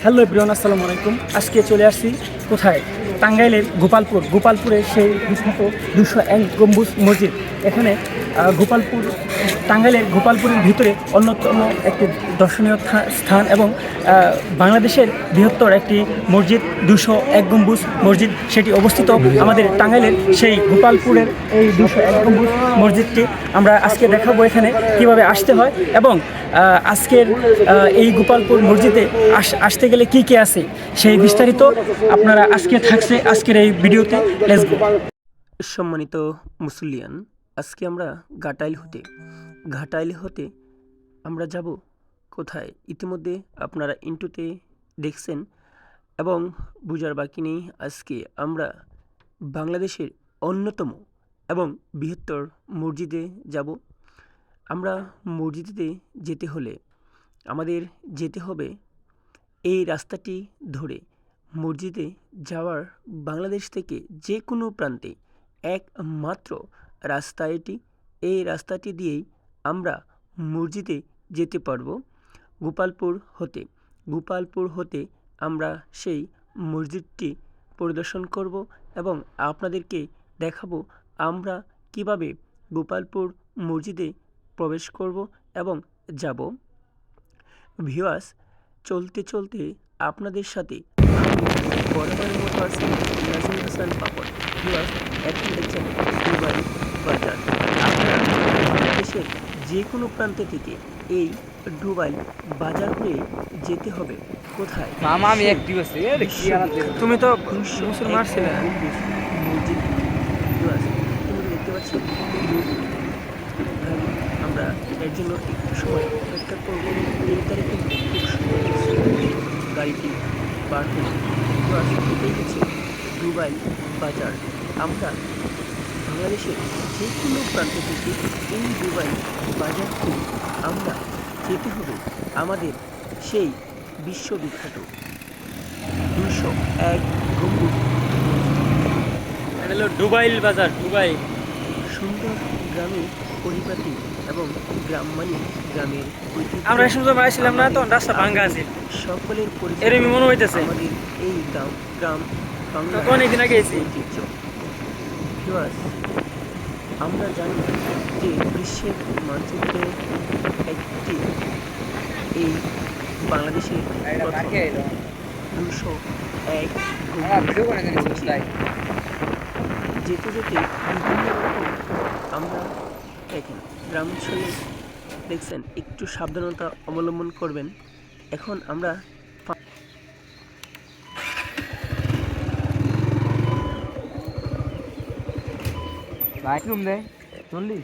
Hello everyone, আসসালামু আলাইকুম। আজকে চলে আসছি কোথায়? টাঙ্গাইলের গোপালপুরের সেই বিখ্যাত 201 গম্বুজ মসজিদ। এখানে টাঙ্গাইলের গোপালপুরের ভিতরে অন্যতম একটি দর্শনীয় স্থান এবং বাংলাদেশের বৃহত্তর একটি মসজিদ 201 গম্বুজ মসজিদ, সেটি অবস্থিত আমাদের টাঙ্গাইলের সেই গোপালপুরের এই 201 গম্বুজ মসজিদটি আমরা আজকে দেখাবো এখানে কিভাবে আসতে হয় এবং আজকের এই গোপালপুর মসজিদে আসতে গেলে কি কি আছে সেই বিস্তারিত আপনারা আজকের এই ভিডিওতে। Let's go. সম্মানিত মুসলিয়ান, আজকে আমরা ঘাটাইল হতে আমরা যাব কোথায়? ইতিমধ্যে আপনারা ইন্টুতে দেখছেন এবং বুঝার বাকি নেই। আজকে আমরা বাংলাদেশের অন্যতম এবং বৃহত্তর মসজিদে যাব। আমরা মসজিদে যেতে হলে আমাদের যেতে হবে এই রাস্তাটি ধরে। মসজিদে যাওয়ার বাংলাদেশ থেকে যে কোনো প্রান্তে একমাত্র রাস্তা এটি। এই রাস্তাটি দিয়েই আমরা মসজিদে যেতে পারবো গোপালপুর হতে আমরা সেই মসজিদটি পরিদর্শন করব এবং আপনাদেরকে দেখাবো আমরা কিভাবে গোপালপুর মসজিদে প্রবেশ করব এবং যাব। ভিউয়ার্স, চলতে চলতে আপনাদের সাথে আমি বরাবরের মতো আছি নাজিম হাসান পাপড়। ভিউয়ার্স, এখন দেখছেন দুবাই বাজার। আপনারা বাংলাদেশের যে কোনো প্রান্ত থেকে এই দুবাই বাজার হয়ে যেতে হবে কোথায়? মামা আমি এক দিবস তুমি তো মুসলমান ছিলে। মসজিদ। ভিউয়ার্স, তুমি দেখতে পাচ্ছ আমরা এর জন্য একটু সময় অপেক্ষা করবো। 3 তারিখে খুব সুন্দর গাড়িটি বার হয়ে এটাই হচ্ছে দুবাই বাজার। আমরা বাংলাদেশের যে কোনো প্রান্ত থেকে এই দুবাই বাজার থেকে আমরা যেতে হবে আমাদের সেই বিশ্ববিখ্যাত 201 গম্বুজ। এটা হলো দুবাই বাজার। দুবাই সুন্দর গ্রামের পরিপাটি এবং গ্রামের আমরা শুনতে পাইছিলাম না, তখন রাস্তা ভাঙ্গা আছে। সকলের এরকমই মনে হইতেছে। আমাদের এই গ্রাম বাংলা অনেকদিন আগে এসেছি। ঐতিহ্য। ভিউয়ার্স, আমরা জানি যে বিশ্বের মানচিত্রে একটি এই বাংলাদেশের 201 যেতে যেতে বিভিন্ন রকম আমরা দেখেন গ্রামাঞ্চলে দেখছেন একটু সাবধানতা অবলম্বন করবেন। এখন আমরা রুম দেয় 40।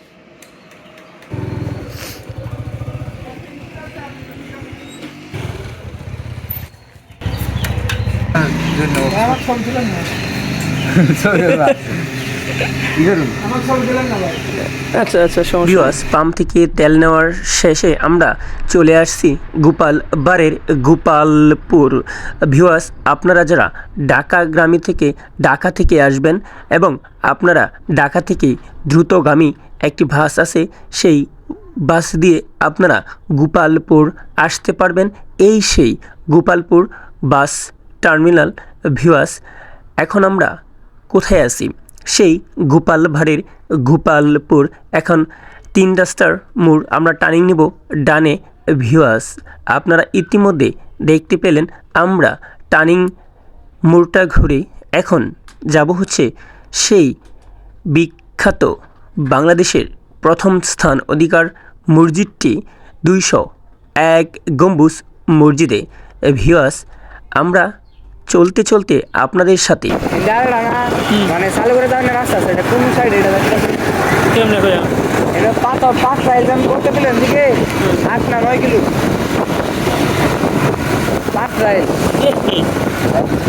পাম্প থেকে তেল নেওয়ার শেষে আমরা চলে আসছি গোপালপুর। ভিউয়ার্স, আপনারা যারা ঢাকা থেকে আসবেন এবং আপনারা ঢাকা থেকে দ্রুতগামী একটি বাস আছে, সেই বাস দিয়ে আপনারা গোপালপুর আসতে পারবেন। এই সেই গোপালপুর বাস টার্মিনাল। ভিউয়ার্স, এখন আমরা কোথায় আছি? সেই গোপালপুর। এখন 3 রাস্তার মোড় আমরা টার্নিং নেব ডানে। ভিউয়ার্স, আপনারা ইতিমধ্যে দেখতে পেলেন আমরা টার্নিং মোড়টা ঘুরে এখন যাব হচ্ছে সেই বিখ্যাত বাংলাদেশের প্রথম স্থান অধিকার মসজিদটি 201 গম্বুজ মসজিদে। ভিউয়ার্স, আমরা চলতে চলতে আপনাদের সাথে মানে চালু করে যাওয়ার রাস্তা আছে, এটা কোন সাইড? কেমনে কইয়া এটা 5 রাইল করতে পেলেন দিকে 8 না 9 কিলো 5 রাইল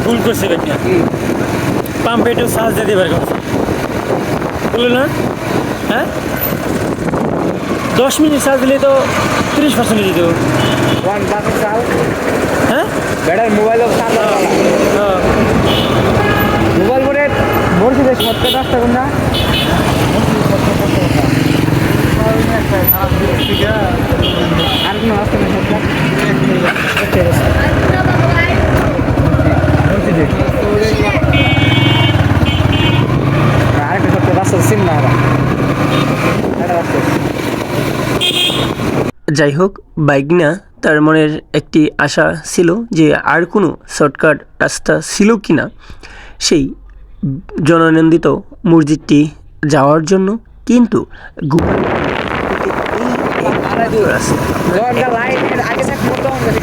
ভুল করছে বেটা। পাম্পে একটু চার্জ দিয়ে দিবার কথা বললো না? হ্যাঁ, 10 মিনিট চার্জ দিলে তো 30% দিয়ে দেবো। 1 বাসের চাল। হ্যাঁ, ব্যাটার মোবাইল মোবাইল করে মসজিদের শর্টকাট রাস্তা কোনটা? আর কোনো রাস্তা নেই শর্টকাট। যাই হোক, বাইগনা তার মনের একটি আশা ছিল যে আর কোনো শর্টকাট রাস্তা ছিল কি না সেই জননন্দিত মসজিদটি যাওয়ার জন্য, কিন্তু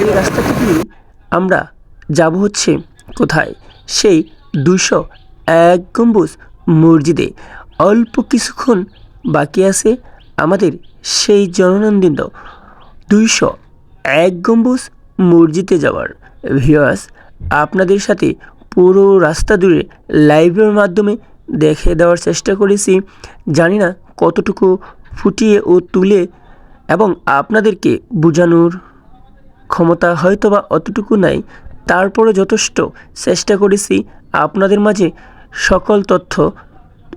এই রাস্তাটি দিয়ে আমরা যাব হচ্ছে কোথায়? সেই 201 গম্বুজ মসজিদে। অল্প কিছুক্ষণ বাকি আছে আমাদের সেই জননন্দিত 201 গম্বুজ মসজিদে যাওয়ার। ভিউয়ার্স, আপনাদের সাথে পুরো রাস্তা জুড়ে লাইভের মাধ্যমে দেখে দেওয়ার চেষ্টা করেছি। জানি না কতটুকু ফুটিয়ে ও তুলে এবং আপনাদেরকে বোঝানোর ক্ষমতা হয়তো বা অতটুকু নাই, তারপরে যথেষ্ট চেষ্টা করেছি আপনাদের মাঝে সকল তথ্য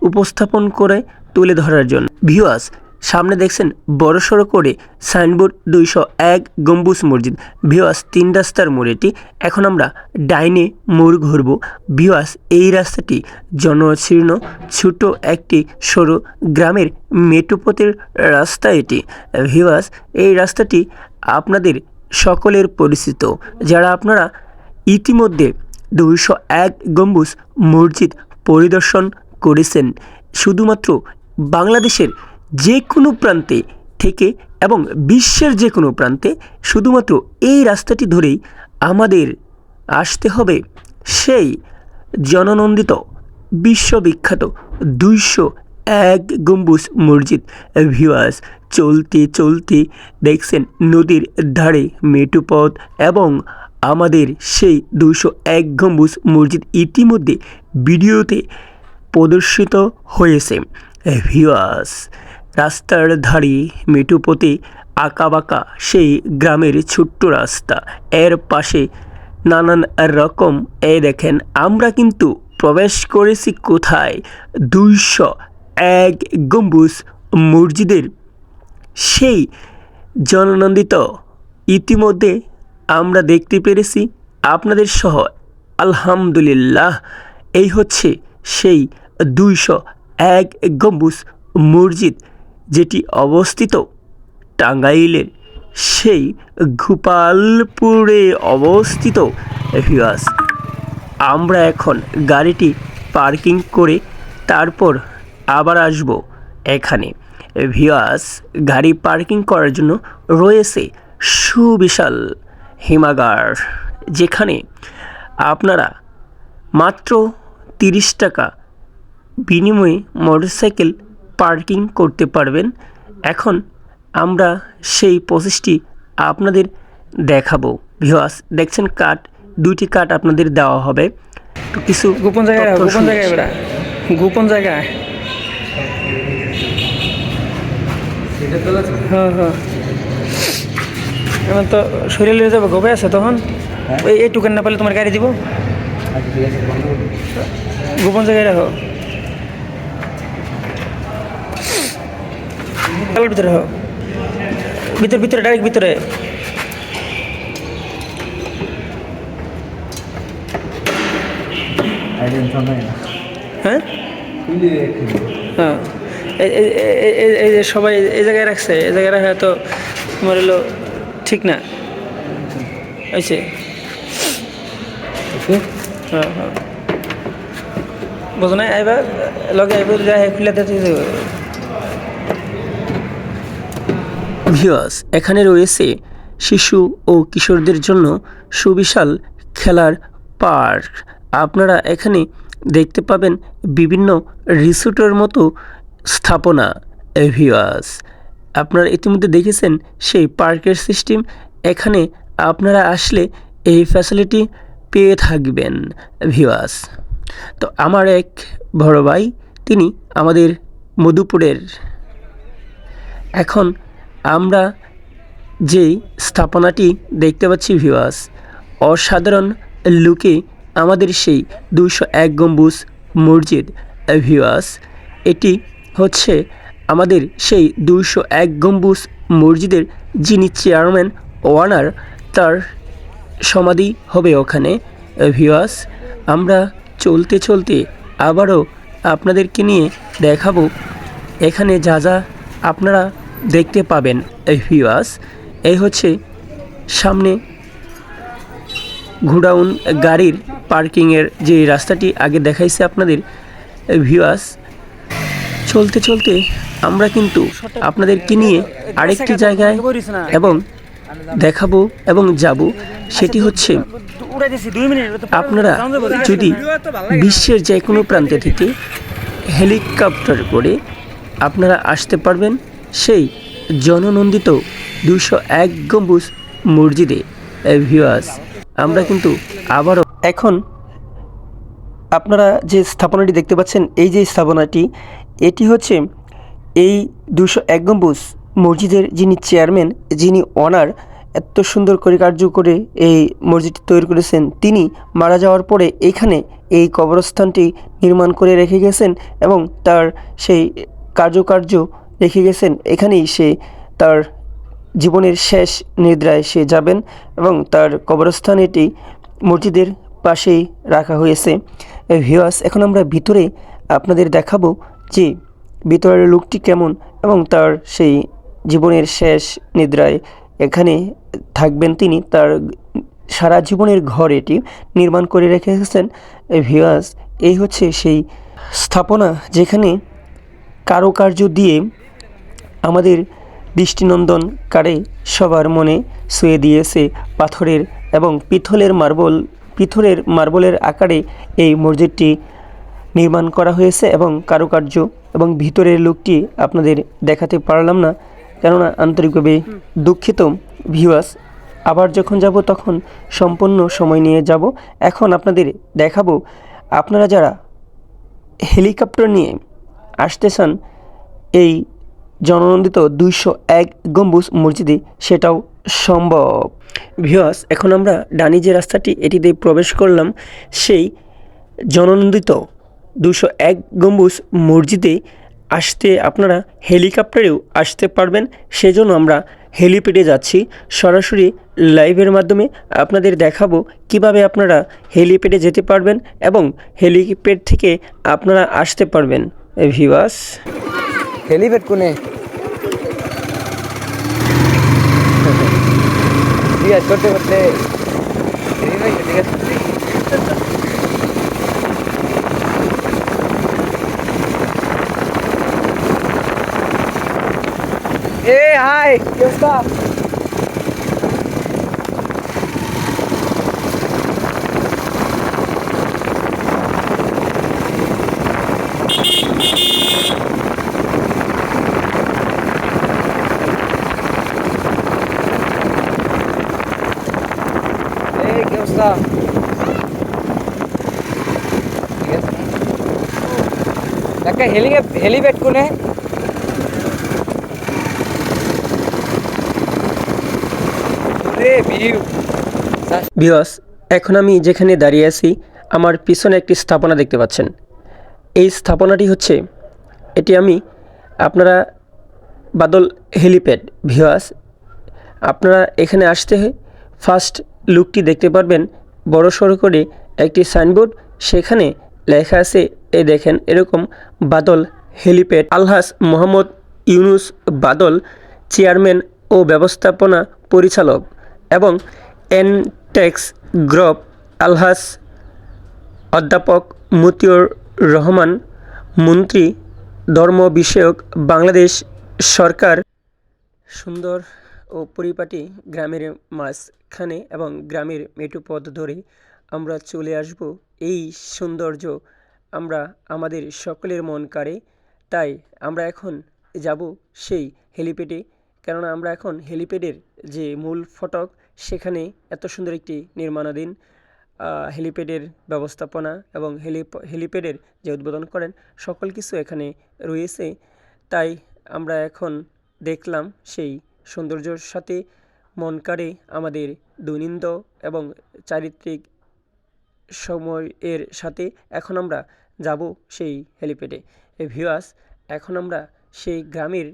উপস্থাপন করে তুলে ধরার জন্য। ভিউয়ার্স, সামনে দেখছেন বড়সড় করে সাইনবোর্ড 201 গম্বুজ মসজিদ। ভিউয়ার্স, 3 রাস্তার মোড় এটি। এখন আমরা ডাইনে মোড় ঘুরব। ভিউয়ার্স, এই রাস্তাটি জনশীর্ণ ছোট একটি সরু গ্রামের মেট্রোপথের রাস্তা এটি। ভিউয়ার্স, এই রাস্তাটি আপনাদের সকলের পরিচিত, যারা আপনারা ইতিমধ্যে 201 গম্বুজ মসজিদ পরিদর্শন করেছেন। শুধুমাত্র বাংলাদেশের যে কোনো প্রান্তে থেকে এবং বিশ্বের যে কোনো প্রান্তে শুধুমাত্র এই রাস্তাটি ধরেই আমাদের আসতে হবে সেই জননন্দিত বিশ্ববিখ্যাত 201 গম্বুজ মসজিদ। ভিউয়ার্স, চলতে চলতে দেখছেন নদীর ধারে মেঠোপথ এবং আমাদের সেই 201 গম্বুজ মসজিদ ইতিমধ্যে ভিডিওতে প্রদর্শিত হয়েছে। ভিউয়ার্স, রাস্তার ধারে মেঠোপথে আঁকাবাঁকা সেই গ্রামের ছোট্ট রাস্তা, এর পাশে নানান রকম দেখেন আমরা কিন্তু প্রবেশ করেছি কোথায়? 201 গম্বুজ মসজিদের সেই জননন্দিত। ইতিমধ্যে আমরা দেখতে পেরেছি আপনাদের সহ। আলহামদুলিল্লাহ, এই হচ্ছে সেই 201 গম্বুজ মসজিদ, যেটি অবস্থিত টাঙ্গাইলের সেই গোপালপুরে অবস্থিত। ভিউয়ার্স, আমরা এখন গাড়িটি পার্কিং করে তারপর আবার আসব এখানে। ভিউয়ার্স, গাড়ি পার্কিং করার জন্য রয়েছে সুবিশাল হিমাগার, যেখানে আপনারা মাত্র 30 টাকা বিনিময়ে মোটরসাইকেল পার্কিং করতে পারবেন। এখন আমরা সেই প্রসেসটি আপনাদের দেখাবো। ভিউয়ার্স, দেখছেন কার্ড, 2টি কার্ড আপনাদের দেওয়া হবে। তো কিছু গোপন জায়গায় বেড়া, গোপন জায়গায়। হ্যাঁ হ্যাঁ, এখন তো শরীর নিয়ে যাবো, গোবে আছে তখন এই টুকান না পেলে তোমার গাড়ি দিব। গোপন জায়গায় রাখো, ভিতরে হোক, ভিতরে ডাইরেক্ট ভিতরে। হ্যাঁ হ্যাঁ, এই যে সবাই এই জায়গায় রাখছে, এই জায়গায় রাখা তো তোমার হলো ঠিক না হয়েছে। হ্যাঁ হ্যাঁ, বোঝো না? আইবা লগে আইব, খুলে দিতে। ভিউয়ার্স, এখানে রয়েছে শিশু ও কিশোরদের জন্য সুবিশাল খেলার পার্ক। আপনারা এখানে দেখতে পাবেন বিভিন্ন রিসোর্টের মতো স্থাপনা। ভিউয়ার্স, আপনারা ইতিমধ্যে দেখেছেন সেই পার্কের সিস্টেম। এখানে আপনারা আসলে এই ফ্যাসিলিটি পেয়ে থাকবেন। ভিউয়ার্স, তো আমার এক বড় ভাই, তিনি আমাদের মধুপুরের। এখন আমরা যেই স্থাপনাটি দেখতে পাচ্ছি ভিউয়ার্স, অসাধারণ লুকে আমাদের সেই 201 গম্বুজ মসজিদ। ভিউয়ার্স, এটি হচ্ছে আমাদের সেই 201 গম্বুজ মসজিদের যিনি চেয়ারম্যান ওয়ানার, তার সমাধি হবে ওখানে। ভিউয়ার্স, আমরা চলতে চলতে আবারও আপনাদেরকে নিয়ে দেখাবো এখানে যা যা আপনারা দেখতে পাবেন। ভিউয়ার্স, এই হচ্ছে সামনে গোডাউন গাড়ির পার্কিংয়ের যে রাস্তাটি আগে দেখাইছে আপনাদের ভিউয়ার্স। চলতে চলতে আমরা কিন্তু আপনাদেরকে নিয়ে আরেকটি জায়গায় এবং দেখাবো এবং যাব, সেটি হচ্ছে আপনারা যদি বিশ্বের যে কোনো প্রান্তে থেকে হেলিকপ্টার করে আপনারা আসতে পারবেন সেই জননন্দিত 201 গম্বুজ মসজিদে। ভিউয়ার্স, আমরা কিন্তু আবারও এখন আপনারা যে স্থাপনাটি দেখতে পাচ্ছেন, এই যে স্থাপনাটি, এটি হচ্ছে এই 201 গম্বুজ মসজিদের যিনি চেয়ারম্যান, যিনি অনার, এত সুন্দর করে কার্য করে এই মসজিদটি তৈরি করেছেন, তিনি মারা যাওয়ার পরে এইখানে এই কবরস্থানটি নির্মাণ করে রেখে গেছেন এবং তার সেই কার্য রেখে গেছেন। এখানেই সে তার জীবনের শেষ নিদ্রায় সে যাবেন এবং তার কবরস্থান এটি মসজিদের পাশেই রাখা হয়েছে। ভিউয়ার্স, এখন আমরা ভিতরে আপনাদের দেখাবো যে ভিতরের লুকটি কেমন এবং তার সেই জীবনের শেষ নিদ্রায় এখানে থাকবেন তিনি। তার সারা জীবনের ঘর এটি নির্মাণ করে রেখেছেন। ভিউয়ার্স, এই হচ্ছে সেই স্থাপনা যেখানে কারুকার্য দিয়ে আমাদের দৃষ্টিনন্দন কারে সবার মনে ছুঁয়ে দিয়েছে পাথরের এবং পিথলের মার্বলের আকারে এই মসজিদটি নির্মাণ করা হয়েছে এবং কারুকার্য এবং ভিতরের লুকটি আপনাদের দেখাতে পারলাম না, কেননা আন্তরিকভাবে দুঃখিত। ভিউয়ার্স, আবার যখন যাব তখন সম্পূর্ণ সময় নিয়ে যাব। এখন আপনাদের দেখাবো আপনারা যারা হেলিকপ্টার নিয়ে আসতে চান এই জননন্দিত 201 গম্বুজ মসজিদে, সেটাও সম্ভব। ভিউয়ার্স, এখন আমরা ডানি যে রাস্তাটি এটিতে প্রবেশ করলাম, সেই জননন্দিত 201 গম্বুজ মসজিদে আসতে আপনারা হেলিকপ্টারেও আসতে পারবেন। সেজন্য আমরা হেলিপ্যাডে যাচ্ছি, সরাসরি লাইভের মাধ্যমে আপনাদের দেখাবো কিভাবে আপনারা হেলিপ্যাডে যেতে পারবেন এবং হেলিপ্যাড থেকে আপনারা আসতে পারবেন। ভিউয়ার্স, হেলিপ্যাড কোনে? ঠিক আছে, করতে করতে ঠিক আছে। এ হাই, কি অবস্থা? কি অবস্থা? ঠিক আছে, একটা হেলিপ্যাড কোনে? ভিউয়ার্স, এখন আমি যেখানে দাঁড়িয়ে আছি আমার পিছনে একটি স্থাপনা দেখতে পাচ্ছেন। এই স্থাপনাটি হচ্ছে আপনারা বাদল হেলিপ্যাড। ভিউয়ার্স, আপনারা এখানে আসতে ফার্স্ট লুকটি দেখতে পারবেন বড়সড় করে একটি সাইনবোর্ড, সেখানে লেখা আছে, এই দেখেন এরকম বাদল হেলিপ্যাড, আলহাজ মোহাম্মদ ইউনুস বাদল, চেয়ারম্যান ও ব্যবস্থাপনা পরিচালক, এবং এনটেক্স গ্রুপ আলহাজ অধ্যাপক মতিউর রহমান, মন্ত্রী ধর্ম বিষয়ক, বাংলাদেশ সরকার। সুন্দর ও পরিপাটি গ্রামের মাঝখানে এবং গ্রামের মেঠো পথ ধরে আমরা চলে আসব। এই সৌন্দর্য আমাদের সকলের মন কাড়ে, তাই আমরা এখন যাব সেই হেলিপ্যাডে, কেননা আমরা এখন হেলিপ্যাডের যে মূল ফটক সেখানে এত সুন্দর একটি নির্মাণাধীন হেলিপ্যাডের ব্যবস্থাপনা এবং হেলিপ্যাডের যে উদ্বোধন করেন সকল কিছু এখানে রয়েছে। তাই আমরা এখন দেখলাম সেই সৌন্দর্যের সাথে মন কাড়ে আমাদের দৈনন্দিন এবং চারিত্রিক সময়ের সাথে এখন আমরা যাব সেই হেলিপ্যাডে। ভিউয়ার্স, এখন আমরা সেই গ্রামের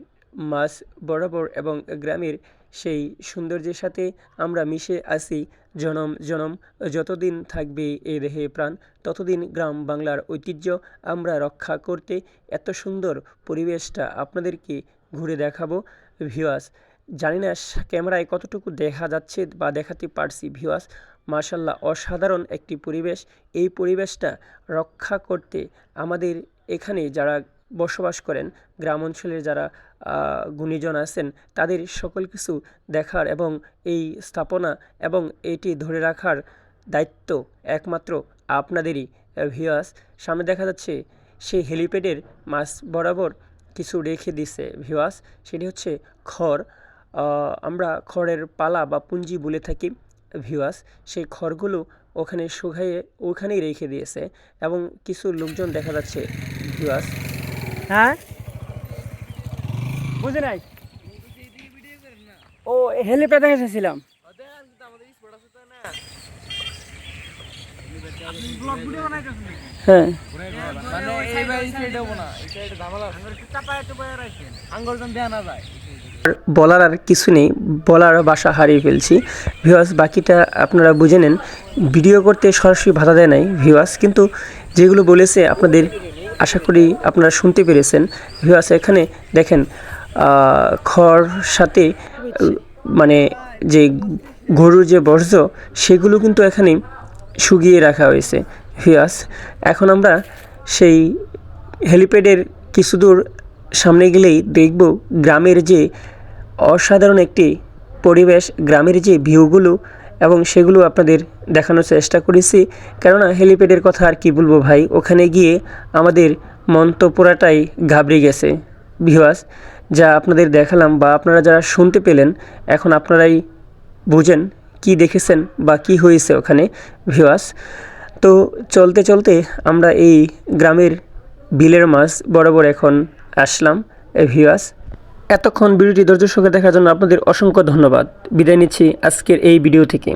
মাঝ বরাবর এবং গ্রামের সেই সৌন্দর্যের সাথে আমরা মিশে আছি জনম জনম। যতদিন থাকবে এই দেহে প্রাণ, ততদিন গ্রাম বাংলার ঐতিহ্য আমরা রক্ষা করতে এত সুন্দর পরিবেশটা আপনাদেরকে ঘুরে দেখাবো। ভিউয়ার্স, জানি না ক্যামেরায় কতটুকু দেখা যাচ্ছে বা দেখাতে পারছি ভিউয়ার্স, মাশাআল্লাহ অসাধারণ একটি পরিবেশ। এই পরিবেশটা রক্ষা করতে আমাদের এখানে যারা বসবাস করেন, গ্রাম অঞ্চলের যারা গুণীজন আছেন, তাদের সকল কিছু দেখার এবং এই স্থাপনা এবং এটি ধরে রাখার দায়িত্ব একমাত্র আপনাদেরই ভিউয়ার্স। সামনে দেখা যাচ্ছে সেই হেলিপ্যাডের মাঝ বরাবর কিছু রেখে দিছে ভিউয়ার্স, সেটি হচ্ছে খড়। আমরা খড়ের পালা বা পুঞ্জি বলে থাকি ভিউয়ার্স। সেই খড়গুলো ওখানে শুকাইয়ে ওখানেই রেখে দিয়েছে এবং কিছু লোকজন দেখা যাচ্ছে ভিউয়ার্স। হ্যাঁ, বুঝে নাই। ও হেলিপ্যাড দেখে এসেছিলাম। হ্যাঁ, বলার আর কিছু নেই, বলার ভাষা হারিয়ে ফেলছি ভিউয়ার্স। বাকিটা আপনারা বুঝে নেন। ভিডিও করতে সরাসরি বাধা দেয় নাই ভিউয়ার্স, কিন্তু যেগুলো বলেছে আপনাদের আশা করি আপনারা শুনতে পেরেছেন ভিউয়ার্স। এখানে দেখেন খড় সাথে মানে যে গরুর যে বর্জ্য সেগুলো কিন্তু এখানে শুকিয়ে রাখা হয়েছে ভিউয়ার্স। এখন আমরা সেই হেলিপ্যাডের কিছু দূর সামনে গেলেই দেখব গ্রামের যে অসাধারণ একটি পরিবেশ, গ্রামের যে ভিউগুলো, এবং সেগুলো আপনাদের দেখানোর চেষ্টা করেছি। কেননা হেলিপ্যাডের কথা আর কি বলবো ভাই, ওখানে গিয়ে আমাদের মন তো পুরাটাই ঘাবড়ে গেছে ভিউয়ার্স। যা আপনাদের দেখালাম বা আপনারা যারা শুনতে পেলেন, এখন আপনারাই বুঝেন কি দেখেছেন বা কি হয়েছে ওখানে ভিউয়ার্স। তো চলতে চলতে আমরা এই গ্রামের বিলের মাছ বরাবর এখন আসলাম ভিউয়ার্স। এতক্ষণ ভিডিওটি ধৈর্য সহকারে দেখার জন্য আপনাদের অসংখ্য ধন্যবাদ। বিদায় নিচ্ছি আজকের এই ভিডিও থেকে।